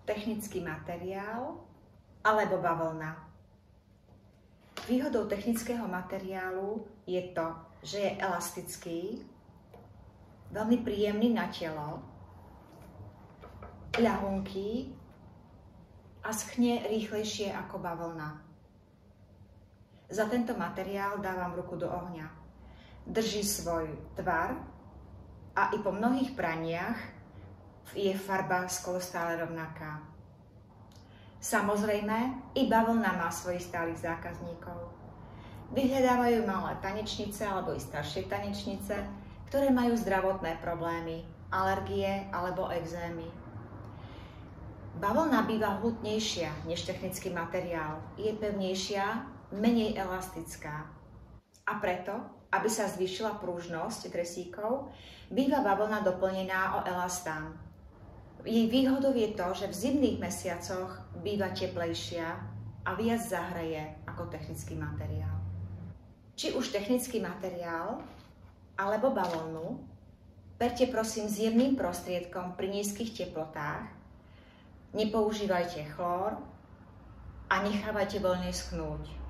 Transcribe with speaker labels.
Speaker 1: technický materiál alebo bavlna. Výhodou technického materiálu je to, že je elastický, veľmi príjemný na telo, ľahunký a schne rýchlejšie ako bavlna. Za tento materiál dávam ruku do ohňa. Drží svoj tvar a i po mnohých praniach je farba skoro stále rovnaká. Samozrejme, i bavlna má svojich stálych zákazníkov. Vyhľadávajú malé tanečnice alebo i staršie tanečnice, ktoré majú zdravotné problémy, alergie alebo ekzémy. Bavlna býva hutnejšia než technický materiál. Je pevnejšia, menej elastická. A preto, aby sa zvýšila pružnosť dresíkov, býva bavlna doplnená o elastán. Jej výhodou je to, že v zimných mesiacoch býva teplejšia a viac zahreje ako technický materiál. Či už technický materiál alebo bavlnu, perte prosím s jemným prostriedkom pri nízkych teplotách, nepoužívajte chlór a nechávajte voľne schnúť.